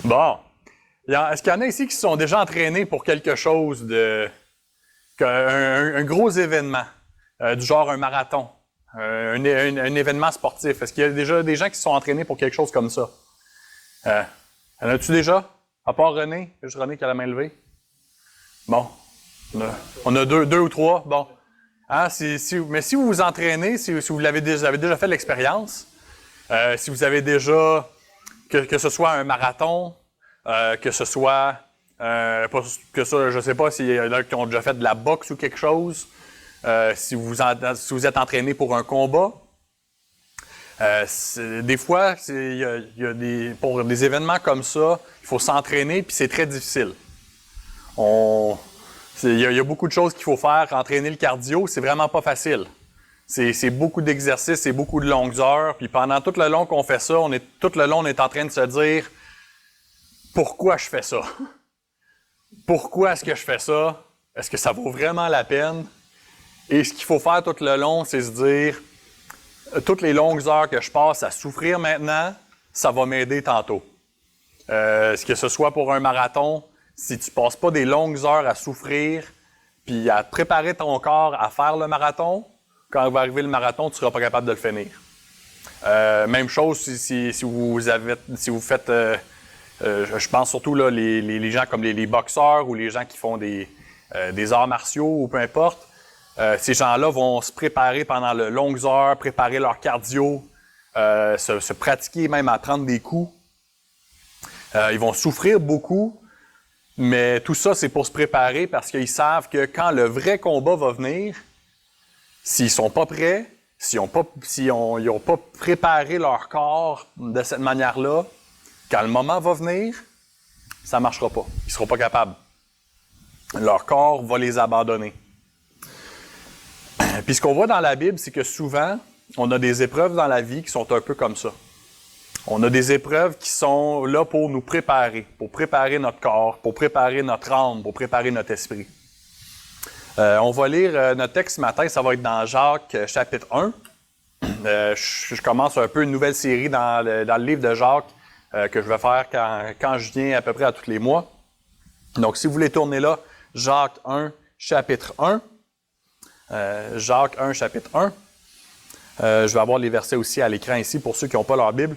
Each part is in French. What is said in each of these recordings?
Bon. Est-ce qu'il y en a ici qui se sont déjà entraînés pour quelque chose un gros événement, du genre un marathon, un événement sportif? Est-ce qu'il y a déjà des gens qui se sont entraînés pour quelque chose comme ça? En as-tu déjà? À part René? Juste René qui a la main levée? Bon. On a deux ou trois. Bon. Hein, mais si vous vous entraînez, si vous avez déjà fait l'expérience, si vous avez déjà, que ce soit un marathon, que ce soit, que ça, je ne sais pas s'il y en a qui ont déjà fait de la boxe ou quelque chose, si vous êtes entraîné pour un combat. Des fois, pour des événements comme ça, il faut s'entraîner, puis c'est très difficile. Il y a beaucoup de choses qu'il faut faire. Entraîner le cardio, c'est vraiment pas facile. C'est beaucoup d'exercices, c'est beaucoup de longues heures. Puis pendant tout le long qu'on fait ça, on est en train de se dire « Pourquoi je fais ça? Pourquoi est-ce que je fais ça? Est-ce que ça vaut vraiment la peine? » Et ce qu'il faut faire tout le long, c'est se dire « Toutes les longues heures que je passe à souffrir maintenant, ça va m'aider tantôt. » Que ce soit pour un marathon, si tu ne passes pas des longues heures à souffrir, puis à préparer ton corps à faire le marathon, quand va arriver le marathon, tu ne seras pas capable de le finir. Même chose si vous faites, je pense surtout là, les gens comme les boxeurs ou les gens qui font des arts martiaux ou peu importe, ces gens-là vont se préparer pendant de longues heures, préparer leur cardio, se pratiquer même à prendre des coups. Ils vont souffrir beaucoup. Mais tout ça, c'est pour se préparer parce qu'ils savent que quand le vrai combat va venir, s'ils sont pas prêts, s'ils n'ont pas préparé leur corps de cette manière-là, quand le moment va venir, ça ne marchera pas. Ils ne seront pas capables. Leur corps va les abandonner. Puis ce qu'on voit dans la Bible, c'est que souvent, on a des épreuves dans la vie qui sont un peu comme ça. On a des épreuves qui sont là pour nous préparer, pour préparer notre corps, pour préparer notre âme, pour préparer notre esprit. On va lire notre texte ce matin, ça va être dans Jacques chapitre 1. Je commence un peu une nouvelle série dans le livre de Jacques que je vais faire quand je viens à peu près à tous les mois. Donc si vous voulez tourner là, Jacques 1, chapitre 1. Jacques 1, chapitre 1. Je vais avoir les versets aussi à l'écran ici pour ceux qui n'ont pas leur Bible.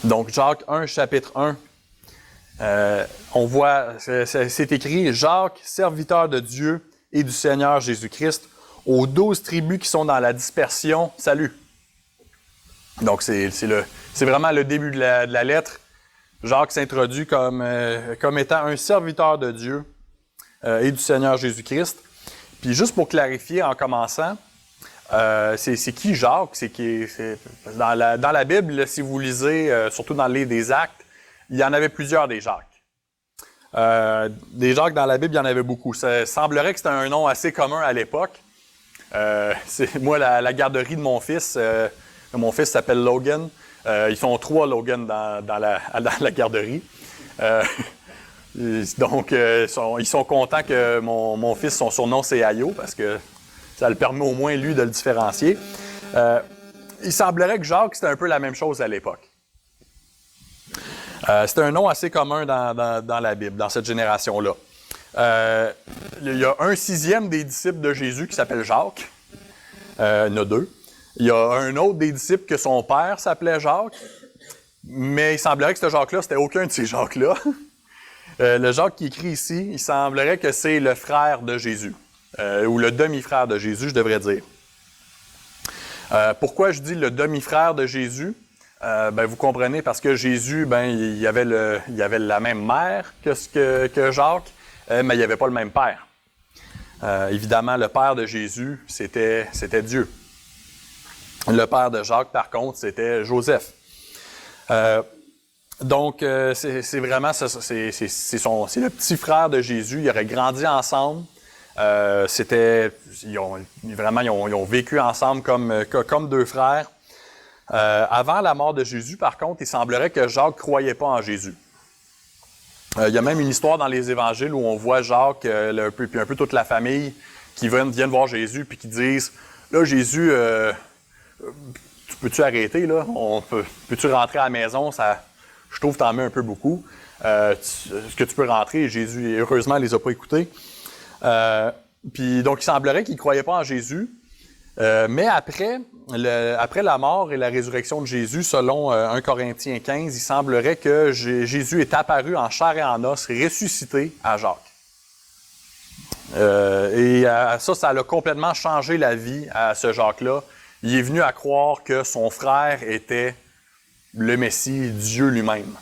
Donc, Jacques 1, chapitre 1, on voit, c'est écrit « Jacques, serviteur de Dieu et du Seigneur Jésus-Christ, aux 12 tribus qui sont dans la dispersion, salut! » Donc, c'est vraiment le début de la lettre. Jacques s'introduit comme étant un serviteur de Dieu et du Seigneur Jésus-Christ. Puis, juste pour clarifier en commençant, c'est qui Jacques? Dans la Bible, là, si vous lisez, surtout dans le livre des Actes, il y en avait plusieurs des Jacques. Des Jacques dans la Bible, il y en avait beaucoup. Ça semblerait que c'était un nom assez commun à l'époque. Moi, la garderie de mon fils s'appelle Logan. Ils sont 3 Logan dans la garderie. Donc, ils sont contents que mon fils, son surnom, c'est Ayo, parce que ça le permet au moins, lui, de le différencier. Il semblerait que Jacques, c'était un peu la même chose à l'époque. C'était un nom assez commun dans la Bible, dans cette génération-là. Il y a 1/6 des disciples de Jésus qui s'appelle Jacques. Il y en a 2. Il y a un autre des disciples que son père s'appelait Jacques. Mais il semblerait que ce Jacques-là, c'était aucun de ces Jacques-là. Le Jacques qui écrit ici, il semblerait que c'est le frère de Jésus. Ou le demi-frère de Jésus, je devrais dire. Pourquoi je dis le demi-frère de Jésus? Vous comprenez, parce que Jésus, il avait la même mère que Jacques, mais il n'y avait pas le même père. Évidemment, le père de Jésus, c'était Dieu. Le père de Jacques, par contre, c'était Joseph. Donc, c'est vraiment c'est le petit frère de Jésus. Ils auraient grandi ensemble. Ils ont vécu ensemble comme 2 frères. Avant la mort de Jésus, par contre, il semblerait que Jacques ne croyait pas en Jésus. Il y a même une histoire dans les évangiles où on voit Jacques puis un peu toute la famille qui viennent voir Jésus puis qui disent « Là, Jésus, peux-tu arrêter, là? Peux-tu rentrer à la maison? je trouve que tu en mets un peu beaucoup. Est-ce que tu peux rentrer? Jésus, heureusement, ne les a pas écoutés. Puis donc, il semblerait qu'ils ne croyaient pas en Jésus. Mais après la mort et la résurrection de Jésus, selon 1 Corinthiens 15, il semblerait que Jésus est apparu en chair et en os, ressuscité à Jacques. Ça a complètement changé la vie à ce Jacques-là. Il est venu à croire que son frère était le Messie, Dieu lui-même.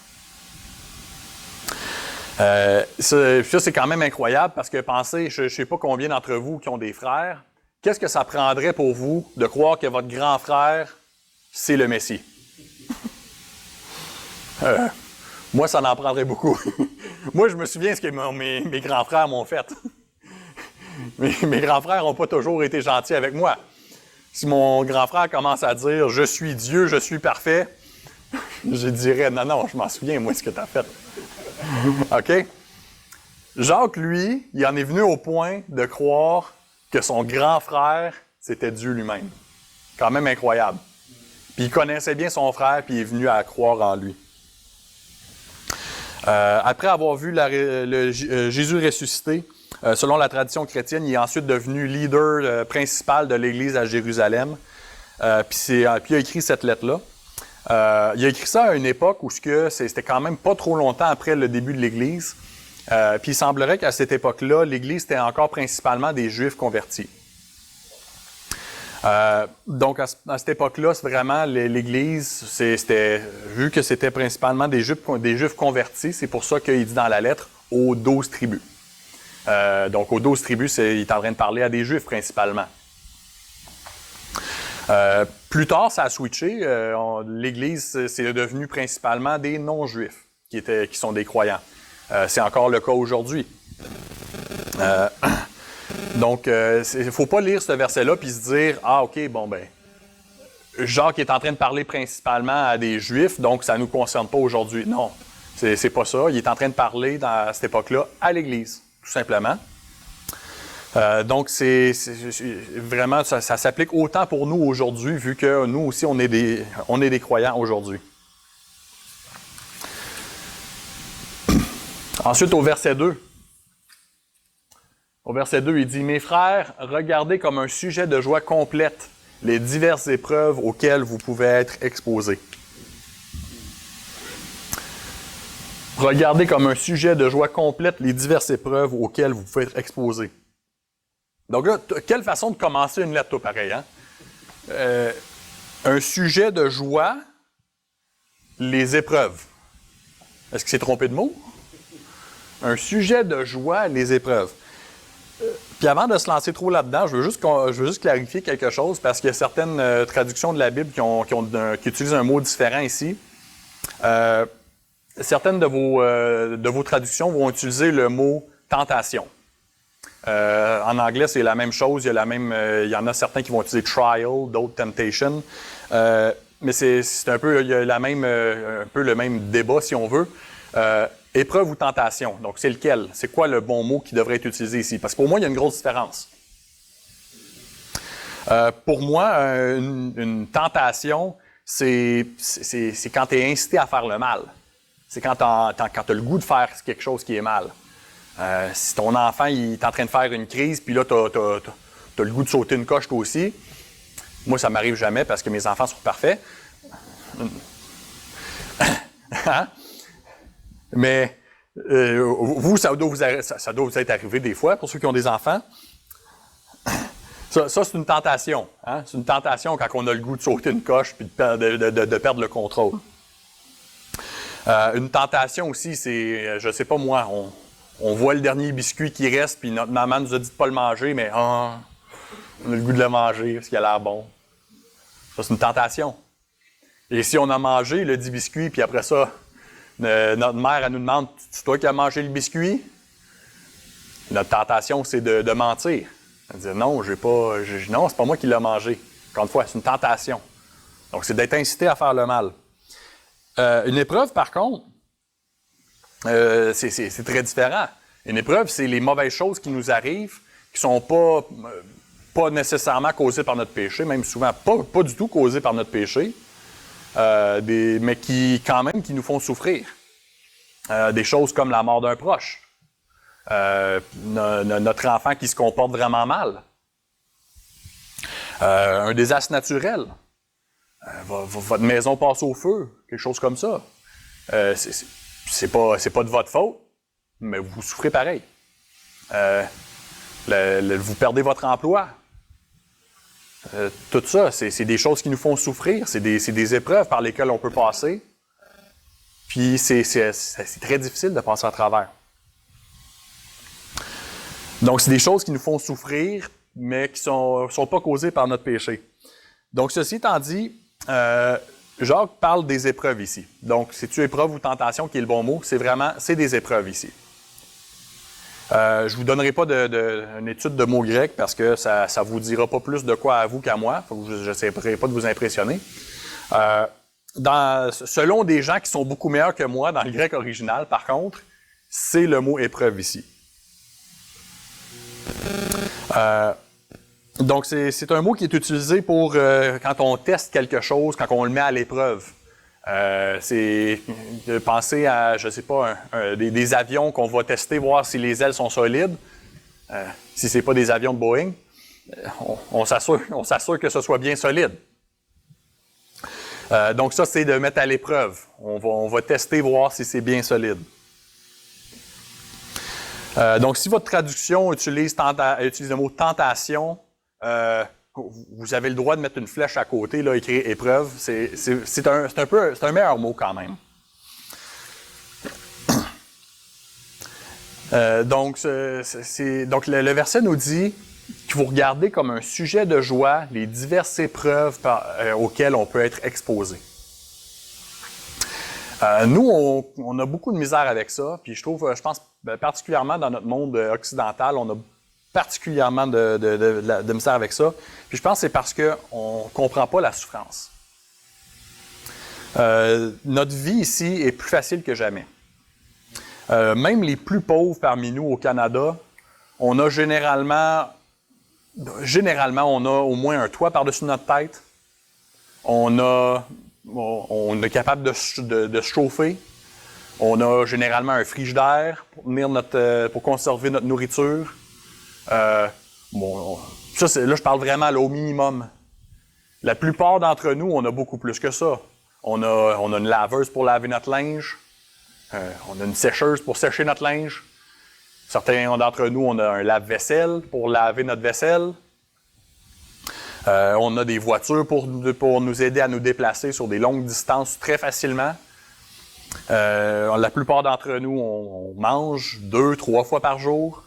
Ça, c'est quand même incroyable parce que pensez, je ne sais pas combien d'entre vous qui ont des frères, qu'est-ce que ça prendrait pour vous de croire que votre grand frère, c'est le Messie? Moi, ça en prendrait beaucoup. Moi, je me souviens ce que mes grands frères m'ont fait. Mes grands frères n'ont pas toujours été gentils avec moi. Si mon grand frère commence à dire « Je suis Dieu, je suis parfait », je dirais « Non, je m'en souviens, moi, ce que tu as fait. » OK? Jacques, lui, il en est venu au point de croire que son grand frère, c'était Dieu lui-même. Quand même incroyable. Puis il connaissait bien son frère, puis il est venu à croire en lui. Après avoir vu Jésus ressuscité, selon la tradition chrétienne, il est ensuite devenu leader principal de l'Église à Jérusalem. Puis il a écrit cette lettre-là. Il a écrit ça à une époque où c'était quand même pas trop longtemps après le début de l'Église. Puis il semblerait qu'à cette époque-là, l'Église était encore principalement des Juifs convertis. Donc à cette époque-là, c'est vraiment l'Église, vu que c'était principalement des Juifs convertis, c'est pour ça qu'il dit dans la lettre aux 12 tribus. Donc aux 12 tribus, il est en train de parler à des Juifs principalement. Plus tard, ça a switché. L'Église, c'est devenu principalement des non-Juifs qui sont des croyants. C'est encore le cas aujourd'hui. Donc, il ne faut pas lire ce verset-là puis se dire « Ah, OK, bon, ben, Jacques est en train de parler principalement à des Juifs, donc ça ne nous concerne pas aujourd'hui. » Non, c'est pas ça. Il est en train de parler, à cette époque-là, à l'Église, tout simplement. Donc, vraiment, ça s'applique autant pour nous aujourd'hui, vu que nous aussi, on est des croyants aujourd'hui. Ensuite, au verset 2. Au verset 2, il dit « Mes frères, regardez comme un sujet de joie complète les diverses épreuves auxquelles vous pouvez être exposés. » Regardez comme un sujet de joie complète les diverses épreuves auxquelles vous pouvez être exposés. Donc là, quelle façon de commencer une lettre, pareil, hein? Un sujet de joie, les épreuves. Est-ce que c'est trompé de mots? Un sujet de joie, les épreuves. Puis avant de se lancer trop là-dedans, je veux juste clarifier quelque chose, parce qu'il y a certaines traductions de la Bible qui utilisent un mot différent ici. Certaines de vos traductions vont utiliser le mot « tentation ». En anglais, c'est la même chose. Il y en a certains qui vont utiliser « trial », d'autres « temptation ». Mais c'est un peu, il y a un peu le même débat, si on veut. Épreuve ou tentation. Donc, c'est lequel? C'est quoi le bon mot qui devrait être utilisé ici? Parce que pour moi, il y a une grosse différence. Pour moi, une tentation, c'est quand tu es incité à faire le mal. C'est quand tu as le goût de faire quelque chose qui est mal. Si ton enfant il est en train de faire une crise, puis là, tu as le goût de sauter une coche toi aussi. Moi, ça ne m'arrive jamais parce que mes enfants sont parfaits. Hein? Mais vous, ça doit vous être arrivé des fois, pour ceux qui ont des enfants. Ça c'est une tentation. Hein? C'est une tentation quand on a le goût de sauter une coche et de perdre le contrôle. Une tentation aussi, c'est, je ne sais pas moi, on voit le dernier biscuit qui reste, puis notre maman nous a dit de ne pas le manger, mais on a le goût de le manger parce qu'il a l'air bon. Ça, c'est une tentation. Et si on a mangé le 10 biscuits, puis après ça, notre mère, elle nous demande « C'est toi qui as mangé le biscuit? » Notre tentation, c'est de mentir. Elle dit « Non, non, c'est pas moi qui l'ai mangé. » Encore une fois, c'est une tentation. Donc, c'est d'être incité à faire le mal. Une épreuve, par contre, c'est très différent. Une épreuve, c'est les mauvaises choses qui nous arrivent, qui ne sont pas nécessairement causées par notre péché, même souvent pas du tout causées par notre péché. mais qui, quand même, qui nous font souffrir. Des choses comme la mort d'un proche, notre enfant qui se comporte vraiment mal, un désastre naturel, votre maison passe au feu, quelque chose comme ça. C'est pas de votre faute, mais vous souffrez pareil. Vous perdez votre emploi. Tout ça, c'est des choses qui nous font souffrir, c'est des épreuves par lesquelles on peut passer. Puis c'est très difficile de passer à travers. Donc, c'est des choses qui nous font souffrir, mais qui sont pas causées par notre péché. Donc, ceci étant dit, Jacques parle des épreuves ici. Donc, c'est-tu épreuve ou tentation qui est le bon mot? C'est des épreuves ici. Je ne vous donnerai pas une étude de mots grecs parce que ça ne vous dira pas plus de quoi à vous qu'à moi. Je n'essaierai pas de vous impressionner. Selon des gens qui sont beaucoup meilleurs que moi dans le grec original, par contre, c'est le mot épreuve ici. Donc, c'est un mot qui est utilisé pour quand on teste quelque chose, quand on le met à l'épreuve. C'est de penser à, je sais pas, des avions qu'on va tester, voir si les ailes sont solides. Si c'est pas des avions de Boeing, on s'assure que ce soit bien solide. Donc ça, c'est de mettre à l'épreuve. On va tester, voir si c'est bien solide. Donc si votre traduction utilise le mot tentation, vous avez le droit de mettre une flèche à côté, là, écrire épreuve. C'est un meilleur mot quand même. Donc le verset nous dit que vous regardez comme un sujet de joie les diverses épreuves auxquelles on peut être exposé. Nous, on a beaucoup de misère avec ça, puis je pense particulièrement dans notre monde occidental, on a particulièrement de misère avec ça. Puis je pense que c'est parce qu'on ne comprend pas la souffrance. Notre vie ici est plus facile que jamais. Même les plus pauvres parmi nous au Canada, on a généralement, on a au moins un toit par-dessus notre tête. On est capable de se chauffer. On a généralement un frigidaire pour conserver notre nourriture. Là, je parle vraiment là, au minimum. La plupart d'entre nous, on a beaucoup plus que ça. On a une laveuse pour laver notre linge. On a une sécheuse pour sécher notre linge. Certains d'entre nous, on a un lave-vaisselle pour laver notre vaisselle. On a des voitures pour nous aider à nous déplacer sur des longues distances très facilement. La plupart d'entre nous, on mange 2-3 fois par jour.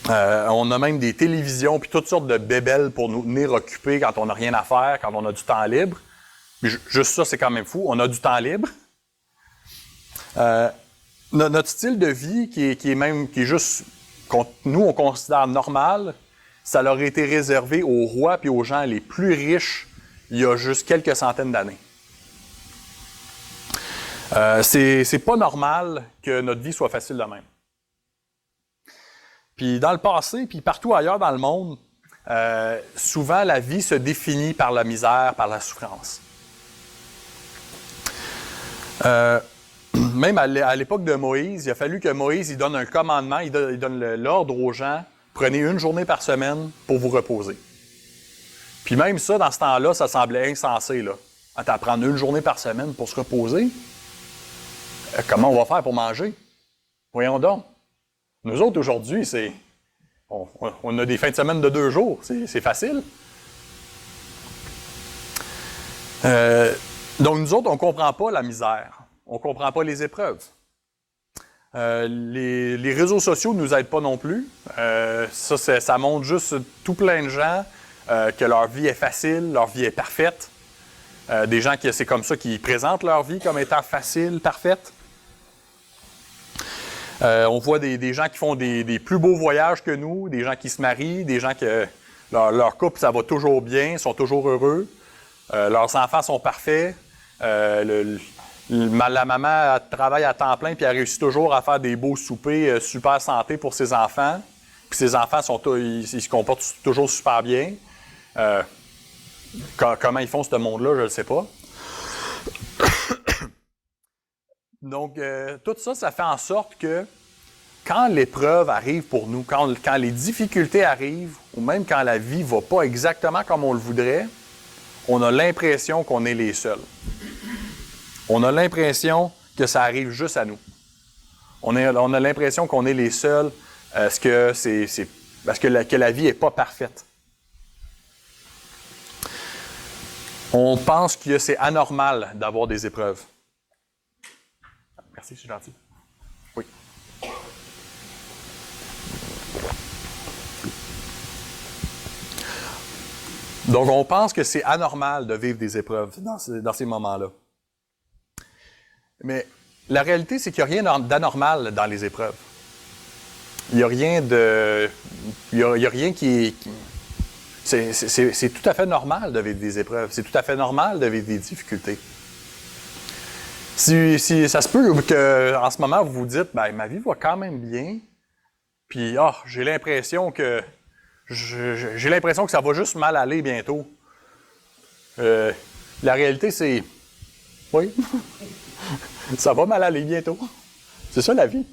On a même des télévisions puis toutes sortes de bébelles pour nous tenir occupés quand on n'a rien à faire, quand on a du temps libre. Puis juste ça, c'est quand même fou. On a du temps libre. Notre style de vie qui est juste, nous, on considère normal, ça leur a été réservé aux rois puis aux gens les plus riches il y a juste quelques centaines d'années. C'est pas normal que notre vie soit facile de même. Puis dans le passé, puis partout ailleurs dans le monde, souvent la vie se définit par la misère, par la souffrance. Même à l'époque de Moïse, il a fallu que Moïse il donne un commandement, il donne l'ordre aux gens, prenez une journée par semaine pour vous reposer. Puis même ça, dans ce temps-là, ça semblait insensé. Là. Attends, prendre une journée par semaine pour se reposer? Comment on va faire pour manger? Voyons donc. Nous autres, aujourd'hui, on a des fins de semaine de 2 jours. C'est facile. Donc, nous autres, on ne comprend pas la misère. On ne comprend pas les épreuves. Les réseaux sociaux ne nous aident pas non plus. Ça montre juste tout plein de gens que leur vie est facile, leur vie est parfaite. Des gens c'est comme ça qui présentent leur vie comme étant facile, parfaite. On voit des gens qui font des plus beaux voyages que nous, des gens qui se marient, des gens que leur couple, ça va toujours bien, sont toujours heureux. Leurs enfants sont parfaits. La maman elle travaille à temps plein puis elle réussit toujours à faire des beaux soupers super santé pour ses enfants. Puis ses enfants ils se comportent toujours super bien. Comment ils font ce monde-là, je ne le sais pas. Donc, tout ça, ça fait en sorte que quand l'épreuve arrive pour nous, quand les difficultés arrivent, ou même quand la vie ne va pas exactement comme on le voudrait, on a l'impression qu'on est les seuls. On a l'impression que ça arrive juste à nous. On a l'impression qu'on est les seuls parce que la vie n'est pas parfaite. On pense que c'est anormal d'avoir des épreuves. Merci, c'est gentil. Oui. Donc, on pense que c'est anormal de vivre des épreuves dans ces moments-là. Mais la réalité, c'est qu'il n'y a rien d'anormal dans les épreuves. Il n'y a rien de... Il y a rien qui... C'est tout à fait normal de vivre des épreuves. C'est tout à fait normal de vivre des difficultés. Si ça se peut qu'en ce moment, vous vous dites, ben, ma vie va quand même bien, puis j'ai l'impression que ça va juste mal aller bientôt. La réalité, c'est... Oui, ça va mal aller bientôt. C'est ça la vie.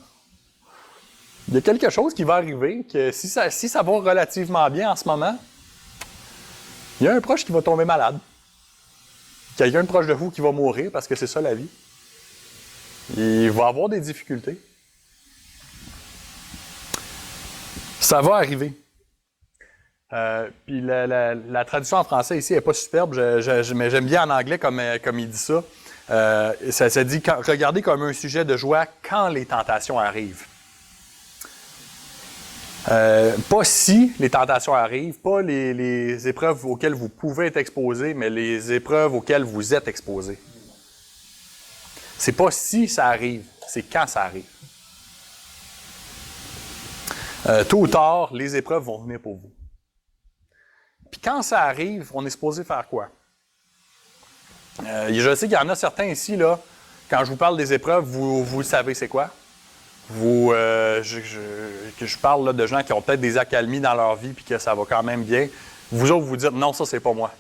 Il y a quelque chose qui va arriver, que si ça va relativement bien en ce moment, il y a un proche qui va tomber malade. Quelqu'un de proche de vous qui va mourir, parce que c'est ça la vie. Il va avoir des difficultés. Ça va arriver. Puis la traduction en français ici n'est pas superbe, mais j'aime bien en anglais comme il dit ça. Ça dit « Regardez comme un sujet de joie quand les tentations arrivent ». Pas si les tentations arrivent, pas les épreuves auxquelles vous pouvez être exposé, mais les épreuves auxquelles vous êtes exposé. C'est pas si ça arrive, c'est quand ça arrive. Tôt ou tard, les épreuves vont venir pour vous. Puis quand ça arrive, on est supposé faire quoi? Je sais qu'il y en a certains ici, là, quand je vous parle des épreuves, vous savez c'est quoi? Je parle là, de gens qui ont peut-être des accalmies dans leur vie puis que ça va quand même bien. Vous autres, vous dites non, ça, c'est pas moi.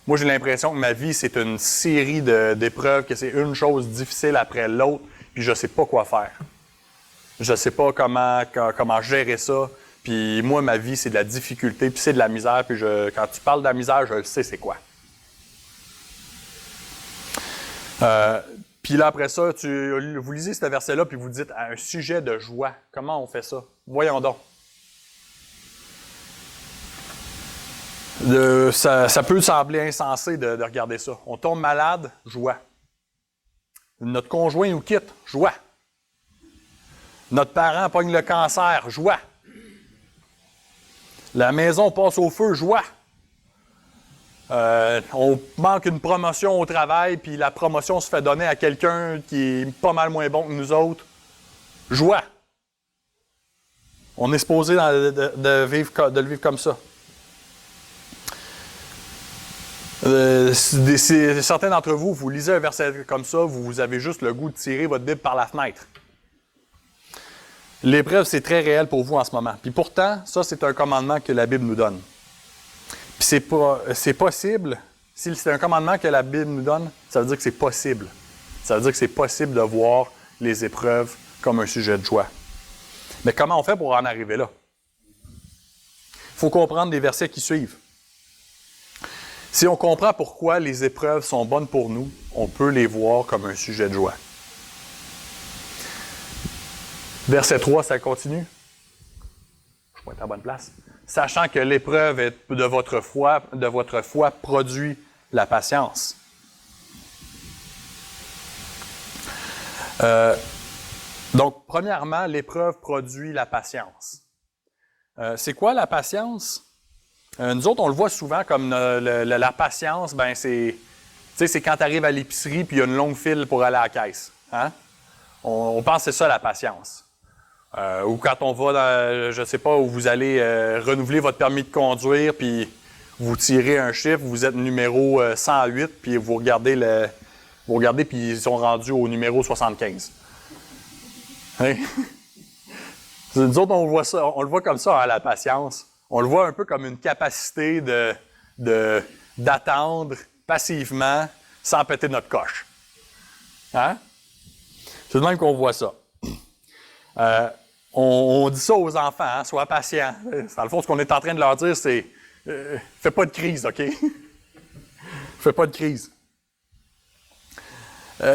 Moi, j'ai l'impression que ma vie, c'est une série d'épreuves, que c'est une chose difficile après l'autre, puis je sais pas quoi faire. Je sais pas comment gérer ça. Puis moi, ma vie, c'est de la difficulté, puis c'est de la misère. Puis quand tu parles de la misère, je le sais c'est quoi. Puis là, après ça, vous lisez ce verset-là, puis vous dites un sujet de joie. Comment on fait ça? Voyons donc. Ça peut sembler insensé de regarder ça. On tombe malade, joie. Notre conjoint nous quitte, joie. Notre parent pogne le cancer, joie. La maison passe au feu, joie. On manque une promotion au travail, puis la promotion se fait donner à quelqu'un qui est pas mal moins bon que nous autres. Joie. On est supposé de le vivre comme ça. Certains d'entre vous, vous lisez un verset comme ça, vous avez juste le goût de tirer votre Bible par la fenêtre. L'épreuve, c'est très réel pour vous en ce moment. Puis pourtant, ça, c'est un commandement que la Bible nous donne. Puis c'est possible, si c'est un commandement que la Bible nous donne, ça veut dire que c'est possible. Ça veut dire que c'est possible de voir les épreuves comme un sujet de joie. Mais comment on fait pour en arriver là? Il faut comprendre les versets qui suivent. Si on comprend pourquoi les épreuves sont bonnes pour nous, on peut les voir comme un sujet de joie. Verset 3, ça continue. Je vais être à la bonne place. Sachant que l'épreuve de votre foi produit la patience. Donc, premièrement, l'épreuve produit la patience. C'est quoi la patience? Nous autres, on le voit souvent comme la patience, ben c'est quand tu arrives à l'épicerie puis il y a une longue file pour aller à la caisse. Hein? On pense que c'est ça la patience. Ou quand on va dans, je ne sais pas, où vous allez renouveler votre permis de conduire, puis vous tirez un chiffre, vous êtes numéro 108, puis vous regardez, puis ils sont rendus au numéro 75. Hein? Nous autres, on le voit comme ça, hein, la patience. On le voit un peu comme une capacité de d'attendre passivement sans péter notre coche. Hein? C'est de même qu'on voit ça. On dit ça aux enfants, hein, sois patient. Dans le fond, ce qu'on est en train de leur dire, c'est fais pas de crise, OK? Fais pas de crise.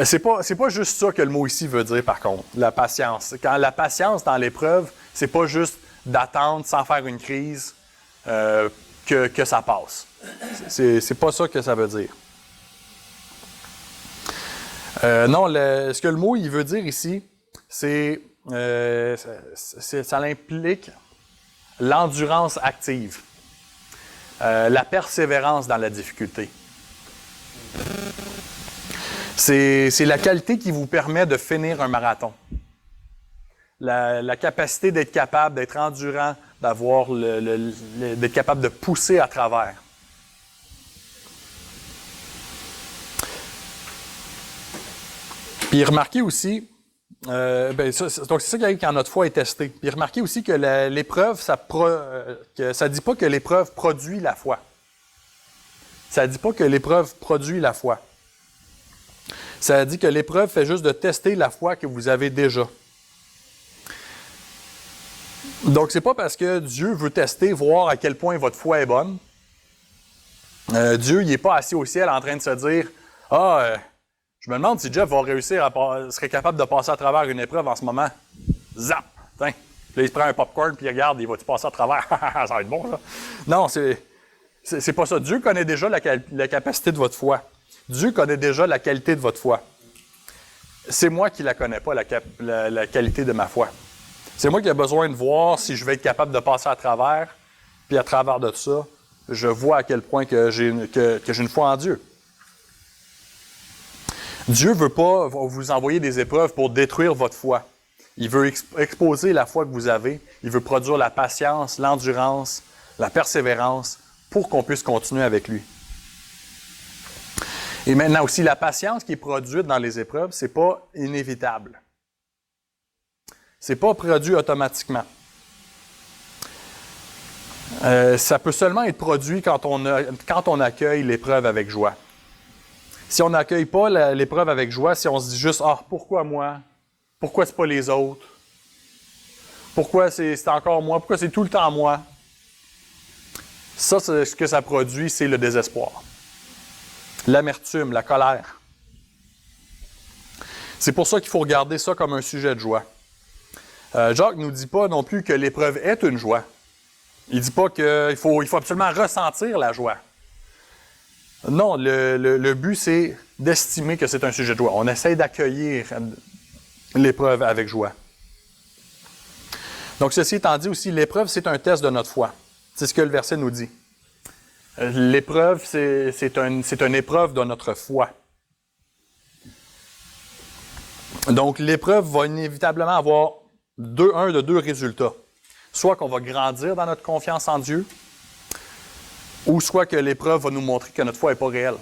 C'est pas juste ça que le mot ici veut dire, par contre, la patience. Quand la patience dans l'épreuve, c'est pas juste d'attendre sans faire une crise que ça passe. C'est pas ça que ça veut dire. Non, ce que le mot il veut dire ici, ça implique l'endurance active, la persévérance dans la difficulté. C'est la qualité qui vous permet de finir un marathon. La capacité d'être capable, d'être endurant, d'être capable de pousser à travers. Puis remarquez aussi, donc c'est ça qui arrive quand notre foi est testée. Puis remarquez aussi que l'épreuve, ça dit pas que l'épreuve produit la foi. Ça dit pas que l'épreuve produit la foi. Ça dit que l'épreuve fait juste de tester la foi que vous avez déjà. Donc, c'est pas parce que Dieu veut tester, voir à quel point votre foi est bonne. Dieu, il n'est pas assis au ciel en train de se dire « je me demande si Jeff serait capable de passer à travers une épreuve en ce moment. » Zap! Tiens. Là, il se prend un popcorn puis il regarde, il va-tu passer à travers? Ça va être bon, ça. Non, c'est pas ça. Dieu connaît déjà la capacité de votre foi. Dieu connaît déjà la qualité de votre foi. C'est moi qui ne la connais pas, la qualité de ma foi. C'est moi qui ai besoin de voir si je vais être capable de passer à travers, puis à travers de ça, je vois à quel point que j'ai une foi en Dieu. Dieu ne veut pas vous envoyer des épreuves pour détruire votre foi. Il veut exposer la foi que vous avez. Il veut produire la patience, l'endurance, la persévérance pour qu'on puisse continuer avec lui. Et maintenant aussi, la patience qui est produite dans les épreuves, ce n'est pas inévitable. Ce n'est pas produit automatiquement. Ça peut seulement être produit quand on accueille l'épreuve avec joie. Si on n'accueille pas l'épreuve avec joie, si on se dit juste « Ah, pourquoi moi? Pourquoi c'est pas les autres? Pourquoi c'est encore moi? Pourquoi c'est tout le temps moi? » Ça, ce que ça produit, c'est le désespoir. L'amertume, la colère. C'est pour ça qu'il faut regarder ça comme un sujet de joie. Jacques ne nous dit pas non plus que l'épreuve est une joie. Il ne dit pas qu'il faut absolument ressentir la joie. Non, le but, c'est d'estimer que c'est un sujet de joie. On essaie d'accueillir l'épreuve avec joie. Donc, ceci étant dit aussi, l'épreuve, c'est un test de notre foi. C'est ce que le verset nous dit. L'épreuve, c'est une épreuve de notre foi. Donc, l'épreuve va inévitablement avoir un de deux résultats. Soit qu'on va grandir dans notre confiance en Dieu, ou soit que l'épreuve va nous montrer que notre foi n'est pas réelle.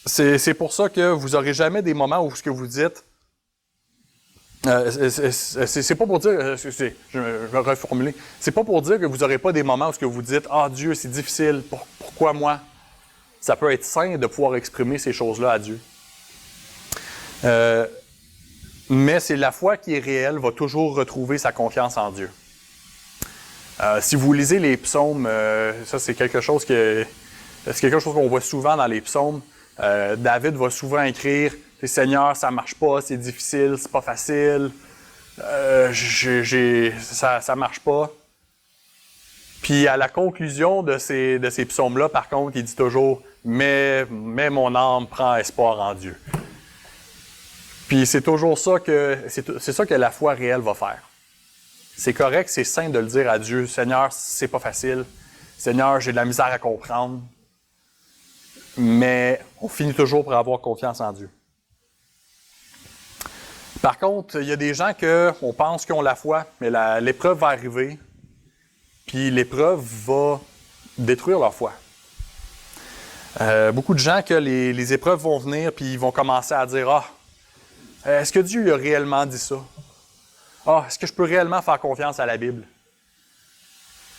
C'est pour ça que vous n'aurez jamais des moments où ce que vous dites, c'est pas pour dire, je vais reformuler, c'est pas pour dire que vous n'aurez pas des moments où ce que vous dites, « Ah, Dieu, c'est difficile, pourquoi moi? » Ça peut être sain de pouvoir exprimer ces choses-là à Dieu. Mais c'est la foi qui est réelle, va toujours retrouver sa confiance en Dieu. Si vous lisez les psaumes, ça c'est quelque chose qu'on voit souvent dans les psaumes. David va souvent écrire « Seigneur, ça ne marche pas, c'est difficile, c'est pas facile, ça ne marche pas. » Puis à la conclusion de ces psaumes-là, par contre, il dit toujours « Mais mon âme prend espoir en Dieu. » Puis c'est toujours ça c'est ça que la foi réelle va faire. C'est correct, c'est sain de le dire à Dieu, « Seigneur, c'est pas facile. Seigneur, j'ai de la misère à comprendre. » Mais on finit toujours par avoir confiance en Dieu. Par contre, il y a des gens qu'on pense qu'ils ont la foi, mais l'épreuve va arriver, puis l'épreuve va détruire leur foi. Beaucoup de gens que les épreuves vont venir, puis ils vont commencer à dire « Ah, est-ce que Dieu a réellement dit ça? Ah, est-ce que je peux réellement faire confiance à la Bible? »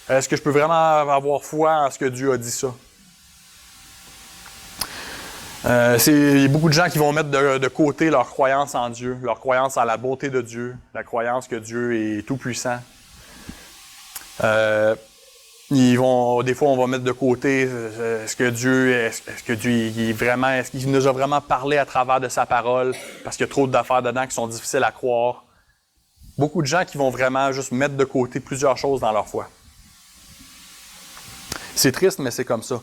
Est-ce que je peux vraiment avoir foi en ce que Dieu a dit ça? Il y a beaucoup de gens qui vont mettre de côté leur croyance en Dieu, leur croyance en la bonté de Dieu, la croyance que Dieu est tout-puissant. Des fois, on va mettre de côté est-ce que Dieu est qu'il nous a vraiment parlé à travers de sa parole, parce qu'il y a trop d'affaires dedans qui sont difficiles à croire. Beaucoup de gens qui vont vraiment juste mettre de côté plusieurs choses dans leur foi. C'est triste, mais c'est comme ça.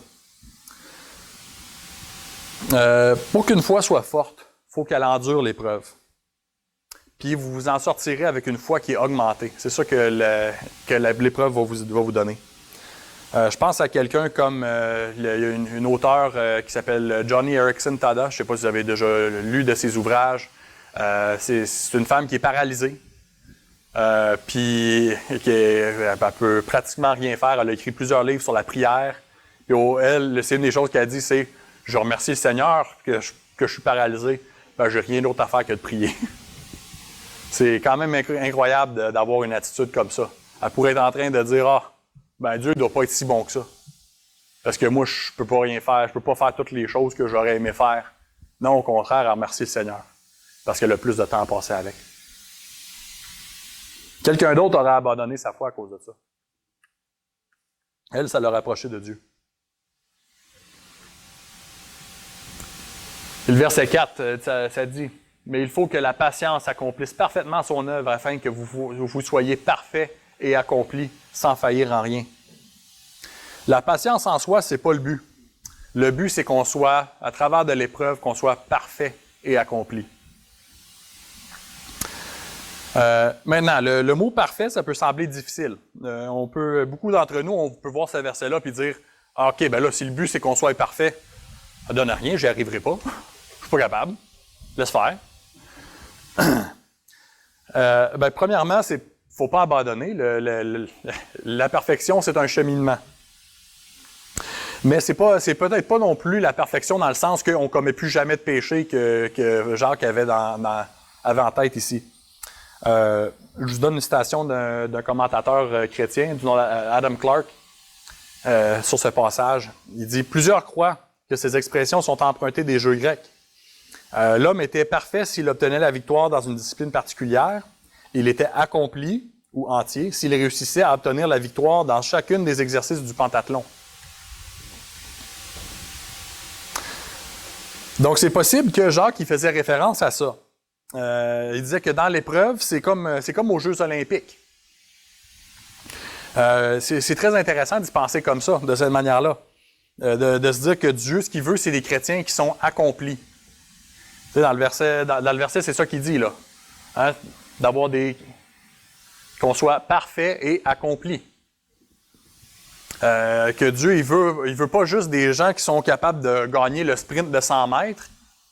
Pour qu'une foi soit forte, il faut qu'elle endure l'épreuve. Puis vous vous en sortirez avec une foi qui est augmentée. C'est ça que l'épreuve va vous donner. Je pense à quelqu'un comme il y a une auteure qui s'appelle Joni Eareckson Tada. Je ne sais pas si vous avez déjà lu de ses ouvrages. C'est une femme qui est paralysée. Puis elle peut pratiquement rien faire. Elle a écrit plusieurs livres sur la prière. Puis c'est une des choses qu'elle dit, c'est « Je remercie le Seigneur que je suis paralysé. J'ai rien d'autre à faire que de prier. » C'est quand même incroyable d'avoir une attitude comme ça. Elle pourrait être en train de dire « Ah, Dieu ne doit pas être si bon que ça. Parce que moi, je peux pas rien faire. Je peux pas faire toutes les choses que j'aurais aimé faire. » Non, au contraire, elle remercie le Seigneur. Parce qu'elle a plus de temps à passer avec. Quelqu'un d'autre aurait abandonné sa foi à cause de ça. Elle, ça l'a rapproché de Dieu. Et le verset 4, ça dit « Mais il faut que la patience accomplisse parfaitement son œuvre afin que vous soyez parfaits et accomplis sans faillir en rien. » La patience en soi, c'est pas le but. Le but, c'est qu'on soit, à travers de l'épreuve, qu'on soit parfait et accompli. Maintenant, le mot parfait, ça peut sembler difficile. Beaucoup d'entre nous, on peut voir ce verset-là et dire « Ah, OK, là, si le but, c'est qu'on soit parfait, ça donne rien, j'y arriverai pas. Je suis pas capable. Laisse faire. » Premièrement, il ne faut pas abandonner. La perfection, c'est un cheminement. Mais c'est peut-être pas non plus la perfection dans le sens qu'on ne commet plus jamais de péché que Jacques avait en tête ici. Je vous donne une citation d'un commentateur chrétien, du nom Adam Clarke, sur ce passage. Il dit « Plusieurs croient que ces expressions sont empruntées des jeux grecs. L'homme était parfait s'il obtenait la victoire dans une discipline particulière. Il était accompli ou entier s'il réussissait à obtenir la victoire dans chacune des exercices du pentathlon. » Donc, c'est possible que Jacques faisait référence à ça. Il disait que dans l'épreuve, c'est comme aux Jeux olympiques. C'est très intéressant d'y penser comme ça, de cette manière-là. De se dire que Dieu, ce qu'il veut, c'est des chrétiens qui sont accomplis. Tu sais, dans le verset, c'est ça qu'il dit, là. Hein? Qu'on soit parfait et accompli. Que Dieu, il veut pas juste des gens qui sont capables de gagner le sprint de 100 mètres,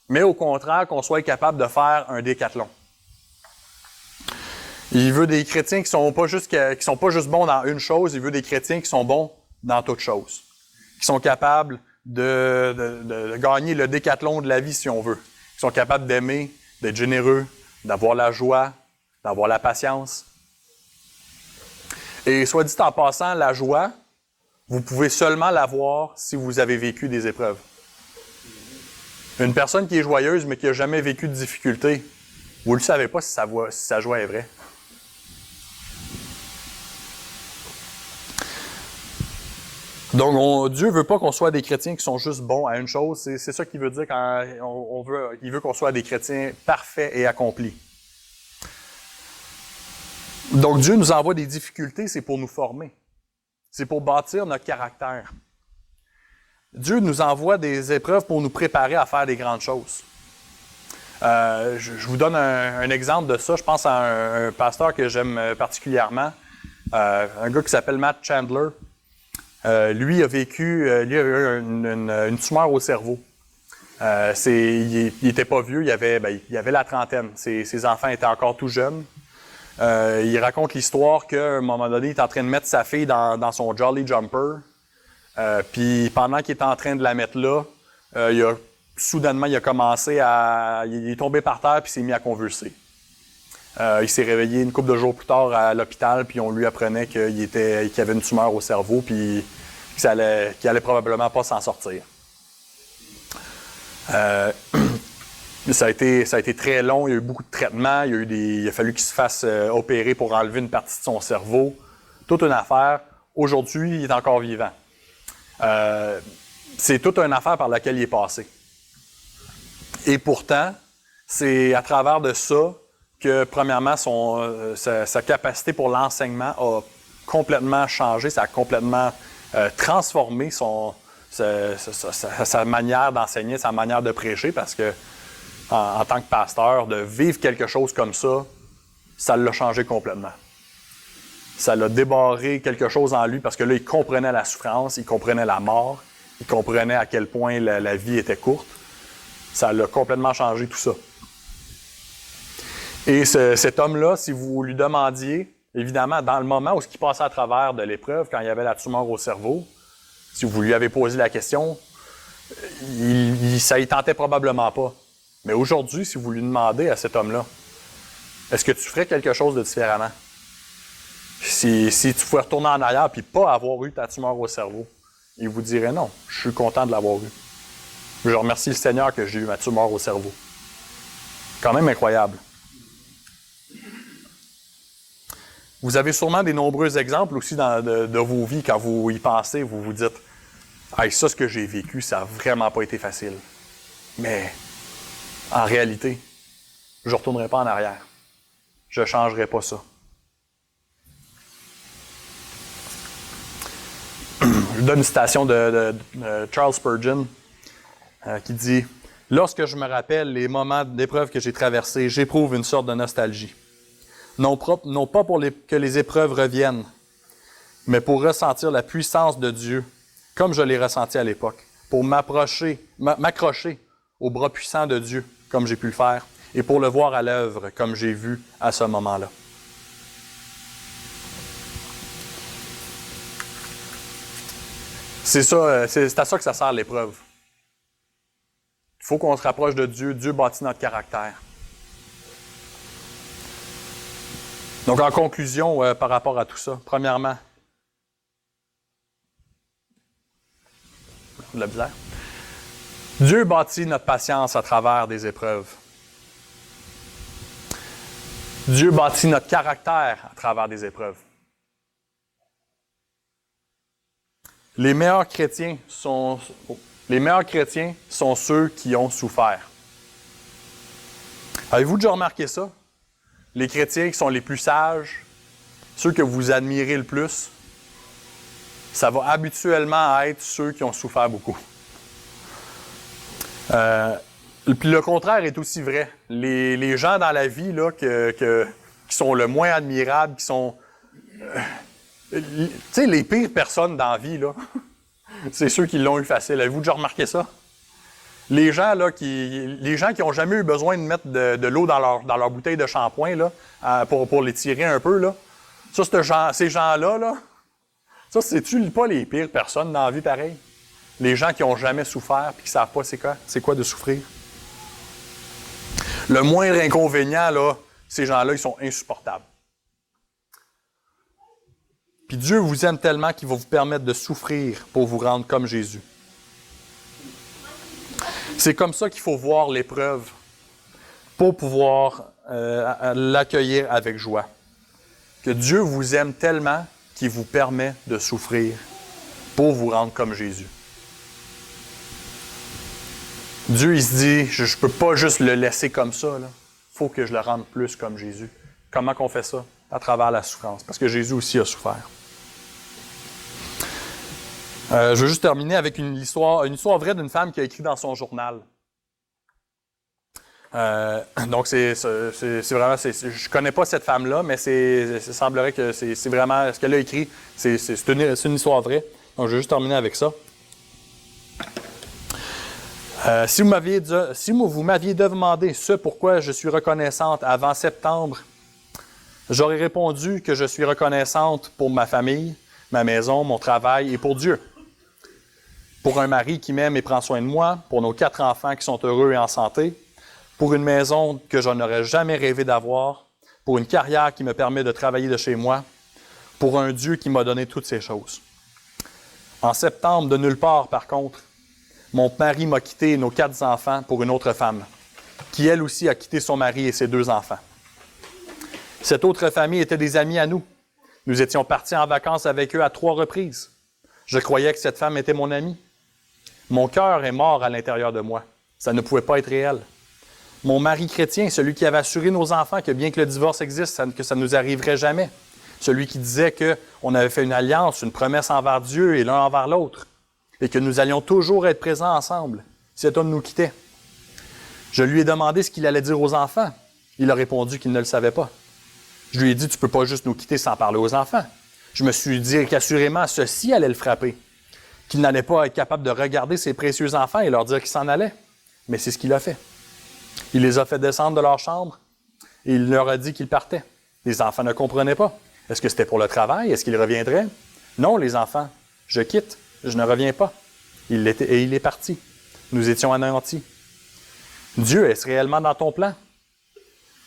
mais au contraire, qu'on soit capable de faire un décathlon. Il veut des chrétiens qui sont pas juste bons dans une chose, il veut des chrétiens qui sont bons dans toutes choses. Qui sont capables de gagner le décathlon de la vie, si on veut. Qui sont capables d'aimer, d'être généreux, d'avoir la joie, d'avoir la patience. Et soit dit en passant, la joie, vous pouvez seulement l'avoir si vous avez vécu des épreuves. Une personne qui est joyeuse, mais qui n'a jamais vécu de difficulté, vous ne le savez pas si sa joie est vraie. Donc, Dieu ne veut pas qu'on soit des chrétiens qui sont juste bons à une chose. C'est ça qu'il veut dire quand il veut qu'on soit des chrétiens parfaits et accomplis. Donc, Dieu nous envoie des difficultés, c'est pour nous former. C'est pour bâtir notre caractère. Dieu nous envoie des épreuves pour nous préparer à faire des grandes choses. Je vous donne un exemple de ça. Je pense à un pasteur que j'aime particulièrement, un gars qui s'appelle Matt Chandler. Lui a eu une tumeur au cerveau. Il n'était pas vieux, il avait la trentaine. Ses enfants étaient encore tout jeunes. Il raconte l'histoire qu'à un moment donné, il est en train de mettre sa fille dans son Jolly Jumper. Puis pendant qu'il est en train de la mettre là, soudainement, il a commencé il est tombé par terre puis s'est mis à convulser. Il s'est réveillé une couple de jours plus tard à l'hôpital, puis on lui apprenait qu'il avait une tumeur au cerveau, puis qu'il allait probablement pas s'en sortir. Ça a été très long, il y a eu beaucoup de traitements, il a fallu qu'il se fasse opérer pour enlever une partie de son cerveau. Toute une affaire. Aujourd'hui, il est encore vivant. C'est toute une affaire par laquelle il est passé. Et pourtant, c'est à travers de ça que, premièrement, sa capacité pour l'enseignement a complètement changé, ça a complètement transformé sa manière d'enseigner, sa manière de prêcher, parce que en tant que pasteur, de vivre quelque chose comme ça l'a changé complètement. Ça l'a débarré quelque chose en lui, parce que là, il comprenait la souffrance, il comprenait la mort, il comprenait à quel point la vie était courte. Ça l'a complètement changé tout ça. Et cet homme-là, si vous lui demandiez, évidemment, dans le moment où il passait à travers de l'épreuve, quand il avait la tumeur au cerveau, si vous lui avez posé la question, ça y tentait probablement pas. Mais aujourd'hui, si vous lui demandez à cet homme-là, est-ce que tu ferais quelque chose de différemment? Si tu pouvais retourner en arrière et pas avoir eu ta tumeur au cerveau, il vous dirait non, je suis content de l'avoir eu. Je remercie le Seigneur que j'ai eu ma tumeur au cerveau. Quand même incroyable. Vous avez sûrement des nombreux exemples aussi de vos vies, quand vous y pensez, vous vous dites « Hey, ça, ce que j'ai vécu, ça n'a vraiment pas été facile. » Mais en réalité, je ne retournerai pas en arrière. Je ne changerai pas ça. Je donne une citation de Charles Spurgeon qui dit « Lorsque je me rappelle les moments d'épreuve que j'ai traversés, j'éprouve une sorte de nostalgie. Non pas pour que les épreuves reviennent, mais pour ressentir la puissance de Dieu, comme je l'ai ressenti à l'époque, pour m'accrocher au bras puissant de Dieu, comme j'ai pu le faire, et pour le voir à l'œuvre, comme j'ai vu à ce moment-là. » C'est à ça que ça sert l'épreuve. Il faut qu'on se rapproche de Dieu. Dieu bâtit notre caractère. Donc, en conclusion, par rapport à tout ça, premièrement, de la misère. Dieu bâtit notre patience à travers des épreuves. Dieu bâtit notre caractère à travers des épreuves. Les meilleurs chrétiens sont ceux qui ont souffert. Avez-vous déjà remarqué ça? Les chrétiens qui sont les plus sages, ceux que vous admirez le plus, ça va habituellement être ceux qui ont souffert beaucoup. Puis le contraire est aussi vrai. Les gens dans la vie là, qui sont le moins admirables, qui sont... tu sais, les pires personnes dans la vie, là, c'est ceux qui l'ont eu facile. Avez-vous déjà remarqué ça? Les gens qui n'ont jamais eu besoin de mettre de l'eau dans leur bouteille de shampoing là, pour les tirer un peu, là, ces gens-là, ça, c'est-tu pas les pires personnes dans la vie pareil? Les gens qui n'ont jamais souffert et qui ne savent pas c'est quoi de souffrir. Le moindre inconvénient, là, ces gens-là, ils sont insupportables. Puis Dieu vous aime tellement qu'il va vous permettre de souffrir pour vous rendre comme Jésus. C'est comme ça qu'il faut voir l'épreuve pour pouvoir l'accueillir avec joie. Que Dieu vous aime tellement qu'il vous permet de souffrir pour vous rendre comme Jésus. Dieu, il se dit, je ne peux pas juste le laisser comme ça. Il faut que je le rende plus comme Jésus. Comment qu'on fait ça? À travers la souffrance. Parce que Jésus aussi a souffert. Je veux juste terminer avec une histoire vraie d'une femme qui a écrit dans son journal. Donc, c'est vraiment... je connais pas cette femme-là, mais ça semblerait que c'est vraiment... Ce qu'elle a écrit, c'est une histoire vraie. Donc, je vais juste terminer avec ça. Si vous m'aviez demandé ce pourquoi je suis reconnaissante avant septembre, j'aurais répondu que je suis reconnaissante pour ma famille, ma maison, mon travail et pour Dieu. Pour un mari qui m'aime et prend soin de moi, pour nos 4 enfants qui sont heureux et en santé, pour une maison que je n'aurais jamais rêvé d'avoir, pour une carrière qui me permet de travailler de chez moi, pour un Dieu qui m'a donné toutes ces choses. En septembre, de nulle part, par contre, mon mari m'a quitté nos 4 enfants pour une autre femme, qui elle aussi a quitté son mari et ses 2 enfants. Cette autre famille était des amis à nous. Nous étions partis en vacances avec eux à 3 reprises. Je croyais que cette femme était mon amie. Mon cœur est mort à l'intérieur de moi. Ça ne pouvait pas être réel. Mon mari chrétien, celui qui avait assuré nos enfants que bien que le divorce existe, que ça ne nous arriverait jamais. Celui qui disait qu'on avait fait une alliance, une promesse envers Dieu et l'un envers l'autre, et que nous allions toujours être présents ensemble si cet homme nous quittait. Je lui ai demandé ce qu'il allait dire aux enfants. Il a répondu qu'il ne le savait pas. Je lui ai dit, tu ne peux pas juste nous quitter sans parler aux enfants. Je me suis dit qu'assurément, ceci allait le frapper, qu'il n'allait pas être capable de regarder ses précieux enfants et leur dire qu'il s'en allait. Mais c'est ce qu'il a fait. Il les a fait descendre de leur chambre et il leur a dit qu'il partait. Les enfants ne comprenaient pas. Est-ce que c'était pour le travail? Est-ce qu'il reviendrait? Non, les enfants, je quitte, je ne reviens pas. Il est parti. Nous étions anéantis. Dieu, est-ce réellement dans ton plan?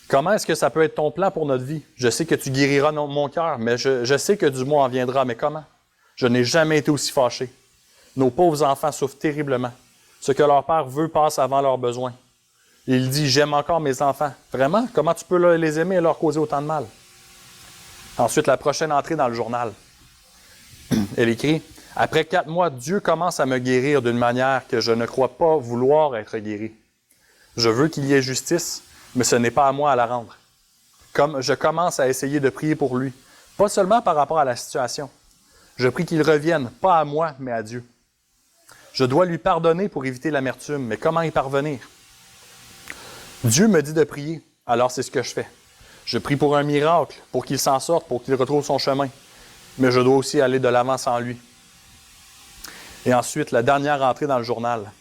Comment est-ce que ça peut être ton plan pour notre vie? Je sais que tu guériras mon cœur, mais je sais que du mois en viendra. Mais comment? Je n'ai jamais été aussi fâché. Nos pauvres enfants souffrent terriblement. Ce que leur père veut passe avant leurs besoins. Il dit, j'aime encore mes enfants. Vraiment? Comment tu peux les aimer et leur causer autant de mal? Ensuite, la prochaine entrée dans le journal. Elle écrit, « Après 4 mois, Dieu commence à me guérir d'une manière que je ne crois pas vouloir être guéri. Je veux qu'il y ait justice, mais ce n'est pas à moi à la rendre. Comme je commence à essayer de prier pour lui, pas seulement par rapport à la situation. Je prie qu'il revienne, pas à moi, mais à Dieu. Je dois lui pardonner pour éviter l'amertume, mais comment y parvenir? Dieu me dit de prier, alors c'est ce que je fais. Je prie pour un miracle, pour qu'il s'en sorte, pour qu'il retrouve son chemin. Mais je dois aussi aller de l'avant sans lui. » Et ensuite, la dernière entrée dans le journal.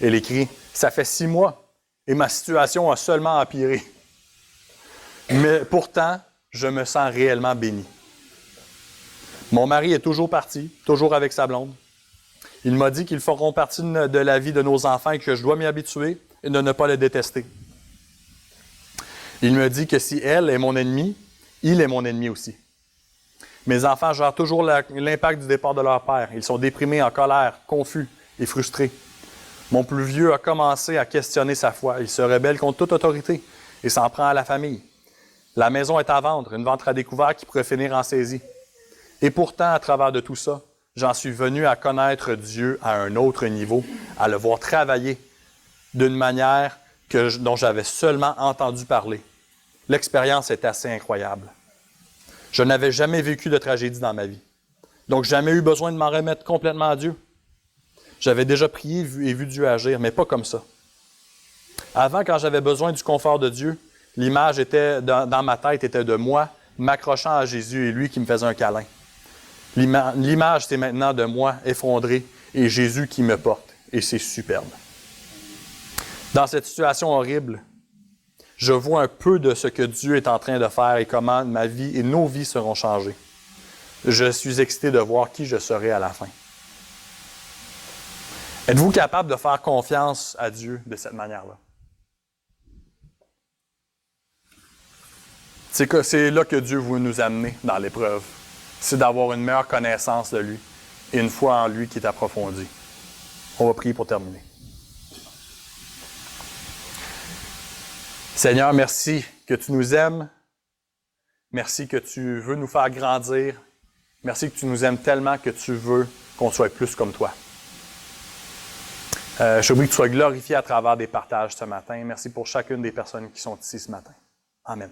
Elle écrit, « Ça fait 6 mois et ma situation a seulement empiré. Mais pourtant, je me sens réellement béni. Mon mari est toujours parti, toujours avec sa blonde. Il m'a dit qu'ils feront partie de la vie de nos enfants et que je dois m'y habituer et de ne pas les détester. Il me dit que si elle est mon ennemi, il est mon ennemi aussi. Mes enfants gèrent toujours l'impact du départ de leur père. Ils sont déprimés, en colère, confus et frustrés. Mon plus vieux a commencé à questionner sa foi. Il se rebelle contre toute autorité et s'en prend à la famille. La maison est à vendre, une vente à découvert qui pourrait finir en saisie. Et pourtant, à travers de tout ça, j'en suis venu à connaître Dieu à un autre niveau, à le voir travailler d'une manière dont j'avais seulement entendu parler. L'expérience est assez incroyable. Je n'avais jamais vécu de tragédie dans ma vie. Donc, jamais eu besoin de m'en remettre complètement à Dieu. J'avais déjà prié et vu Dieu agir, mais pas comme ça. Avant, quand j'avais besoin du confort de Dieu, l'image était dans ma tête était de moi m'accrochant à Jésus et lui qui me faisait un câlin. L'image, c'est maintenant de moi effondré et Jésus qui me porte. Et c'est superbe. Dans cette situation horrible, je vois un peu de ce que Dieu est en train de faire et comment ma vie et nos vies seront changées. Je suis excité de voir qui je serai à la fin. Êtes-vous capable de faire confiance à Dieu de cette manière-là? C'est là que Dieu veut nous amener dans l'épreuve. C'est d'avoir une meilleure connaissance de lui et une foi en lui qui est approfondie. On va prier pour terminer. Seigneur, merci que tu nous aimes. Merci que tu veux nous faire grandir. Merci que tu nous aimes tellement que tu veux qu'on soit plus comme toi. Je prie que tu sois glorifié à travers des partages ce matin. Merci pour chacune des personnes qui sont ici ce matin. Amen.